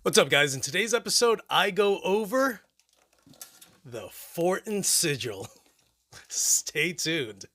What's up, guys? In today's episode, I go over the Fortin Sigil. Stay tuned.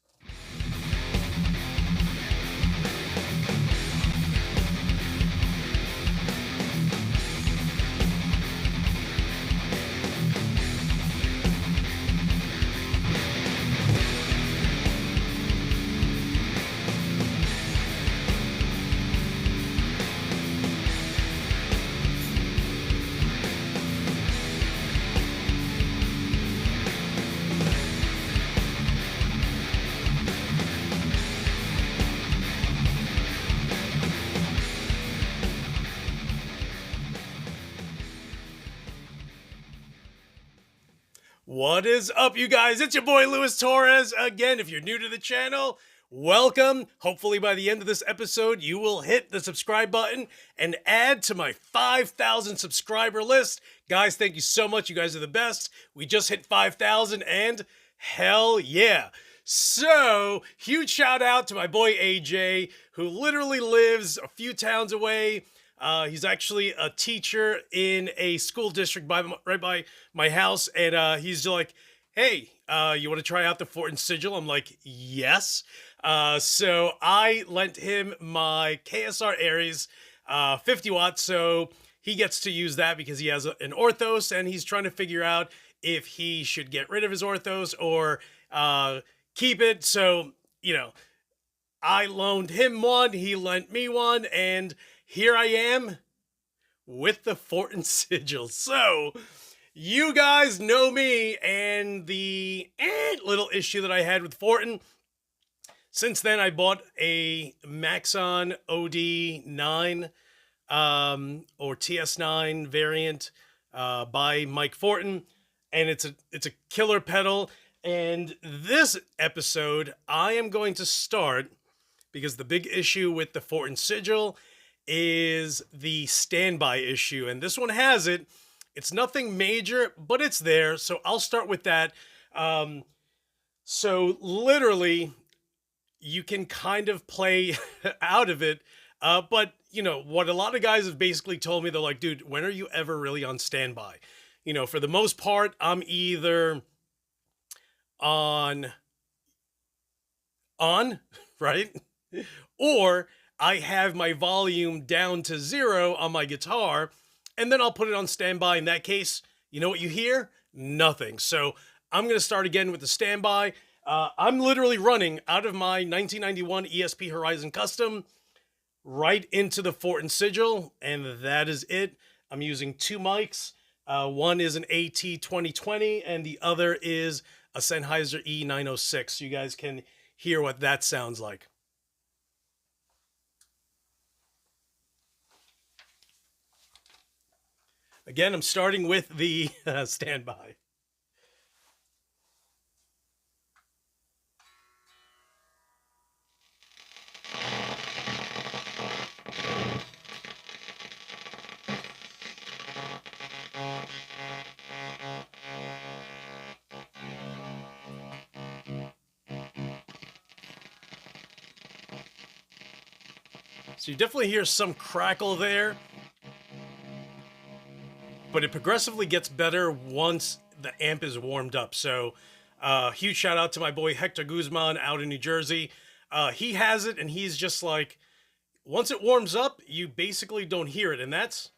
What is up, you guys? It's your boy Luis Torres. Again, if you're new to the channel, welcome. Hopefully by the end of this episode, you will hit the subscribe button and add to my 5,000 subscriber list. Guys, thank you so much. You guys are the best. We just hit 5,000 and hell yeah. So, huge shout out to my boy AJ, who literally lives a few towns away. He's actually a teacher in a school district right by my house, and he's just like, hey, you want to try out the Fortin Sigil? I'm like, yes. So I lent him my KSR Aries 50 watts, so he gets to use that because he has an Orthos, and he's trying to figure out if he should get rid of his Orthos or keep it. So, you know, I loaned him one, he lent me one, and here I am with the Fortin Sigil. So, you guys know me and the little issue that I had with Fortin. Since then, I bought a Maxon OD9 or TS9 variant by Mike Fortin, and it's a killer pedal. And this episode, I am going to start because the big issue with the Fortin Sigil is the standby issue, and this one has it. It's nothing major, but it's there, so I'll start with that. So literally, you can kind of play out of it, but you know, what a lot of guys have basically told me, they're like, dude, when are you ever really on standby? You know, for the most part, I'm either on, right? Or I have my volume down to 0 on my guitar, and then I'll put it on standby. In that case, you know what you hear? Nothing. So I'm going to start again with the standby. I'm literally running out of my 1991 ESP Horizon Custom right into the Fortin Sigil, and that is it. I'm using two mics. One is an AT2020, and the other is a Sennheiser E906. You guys can hear what that sounds like. Again, I'm starting with the standby. So you definitely hear some crackle there, but it progressively gets better once the amp is warmed up. So huge shout out to my boy Hector Guzman out in New Jersey. He has it, and he's just like, once it warms up, you basically don't hear it. And that's,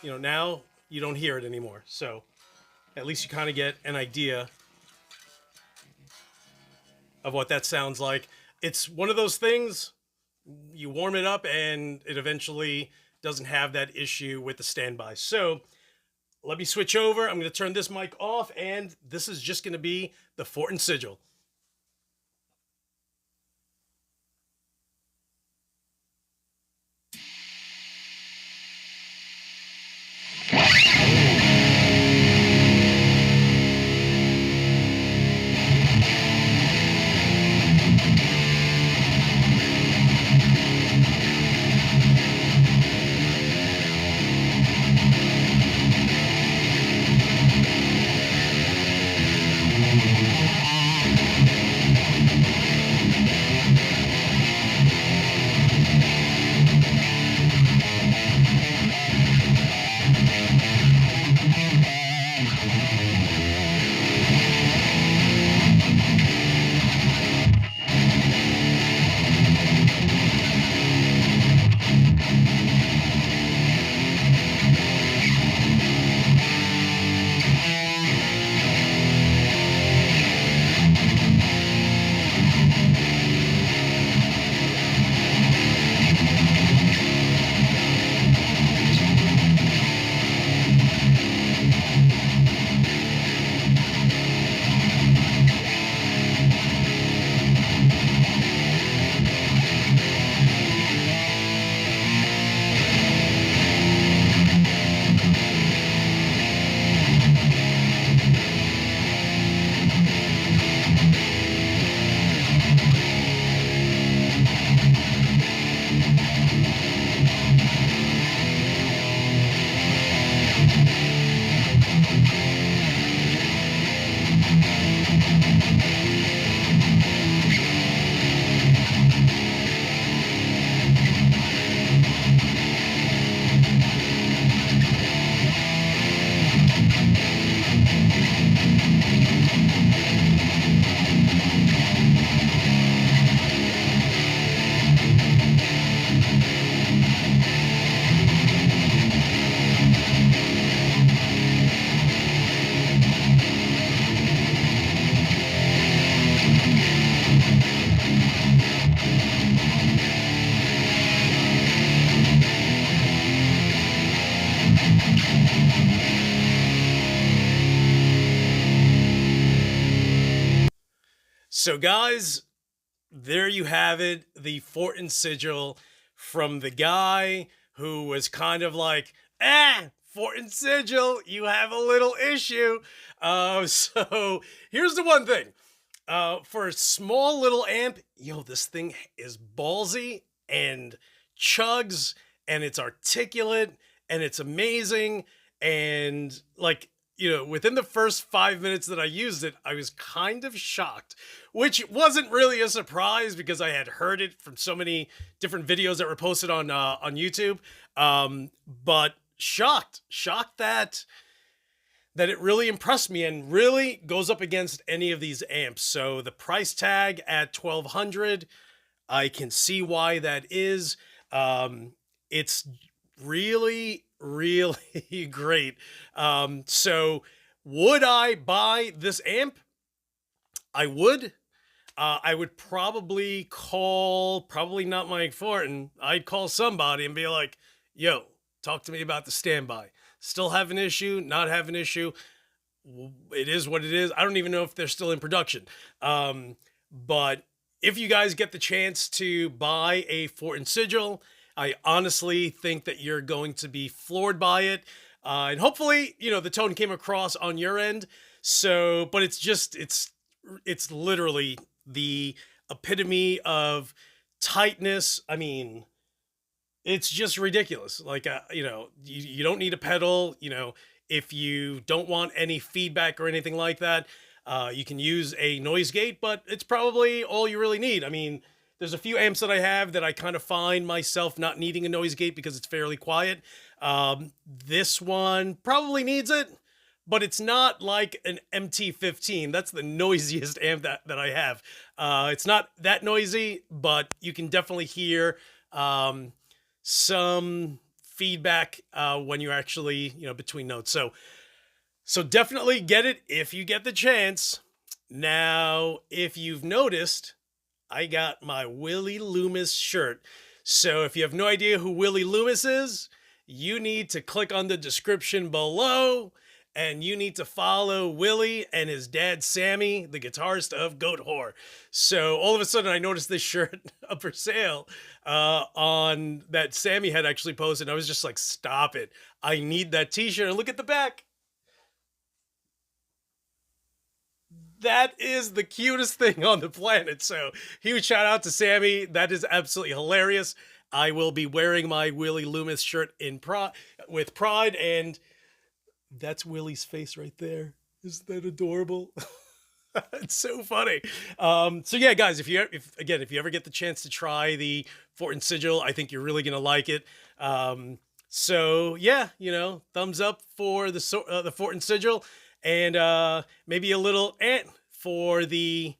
you know, now you don't hear it anymore. So at least you kind of get an idea of what that sounds like. It's one of those things, you warm it up and it eventually doesn't have that issue with the standby. So let me switch over. I'm going to turn this mic off, and this is just going to be the Fortin Sigil. So guys, there you have it, the Fortin Sigil from the guy who was kind of like, Fortin Sigil, you have a little issue. So here's the one thing. For a small little amp, this thing is ballsy and chugs, and it's articulate, and it's amazing. And like, within the first 5 minutes that I used it, I was kind of shocked, which wasn't really a surprise because I had heard it from so many different videos that were posted on YouTube. But shocked that it really impressed me and really goes up against any of these amps. So the price tag at $1,200, I can see why that is. It's really, really great. So would I buy this amp? I would. I would probably not Mike Fortin. I'd call somebody and be like, yo, talk to me about the standby. Still have an issue, not have an issue. It is what it is. I don't even know if they're still in production. But if you guys get the chance to buy a Fortin Sigil, I honestly think that you're going to be floored by it. And hopefully, the tone came across on your end. So, but it's literally the epitome of tightness. I mean, it's just ridiculous. Like, you don't need a pedal, if you don't want any feedback or anything like that, you can use a noise gate, but it's probably all you really need. I mean, there's a few amps that I have that I kind of find myself not needing a noise gate because it's fairly quiet. This one probably needs it, but it's not like an MT15. That's the noisiest amp that I have. It's not that noisy, but you can definitely hear, some feedback when you're actually between notes. So definitely get it if you get the chance. Now, if you've noticed, I got my Willie Loomis shirt. So if you have no idea who Willie Loomis is, you need to click on the description below, and you need to follow Willie and his dad, Sammy, the guitarist of Goat Whore. So all of a sudden I noticed this shirt up for sale on that Sammy had actually posted. I was just like, stop it. I need that t-shirt. And look at the back. That is the cutest thing on the planet. So huge shout out to Sammy. That is absolutely hilarious. I will be wearing my Willie Loomis shirt with pride, and that's Willie's face right there. Isn't that adorable? It's so funny. So yeah, guys, if you ever get the chance to try the Fortin Sigil, I think you're really gonna like it. So yeah, thumbs up for the Fortin Sigil, and maybe a little ant for the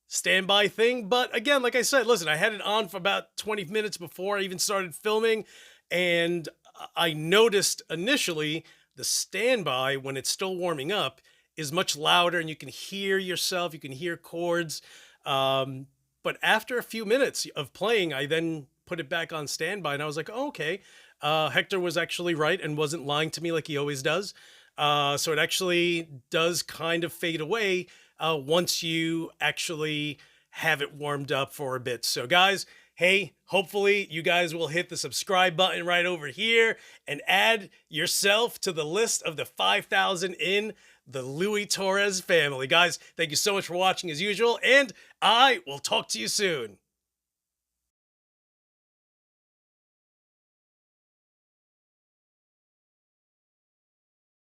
standby thing. But again, like I said, listen, I had it on for about 20 minutes before I even started filming, and I noticed initially the standby, when it's still warming up, is much louder, and you can hear yourself, you can hear chords. But after a few minutes of playing, I then put it back on standby, and I was like, oh, okay, Hector was actually right and wasn't lying to me like he always does. So it actually does kind of fade away once you actually have it warmed up for a bit. So guys, hey, hopefully you guys will hit the subscribe button right over here and add yourself to the list of the 5,000 in the Louis Torres family. Guys, thank you so much for watching as usual, and I will talk to you soon.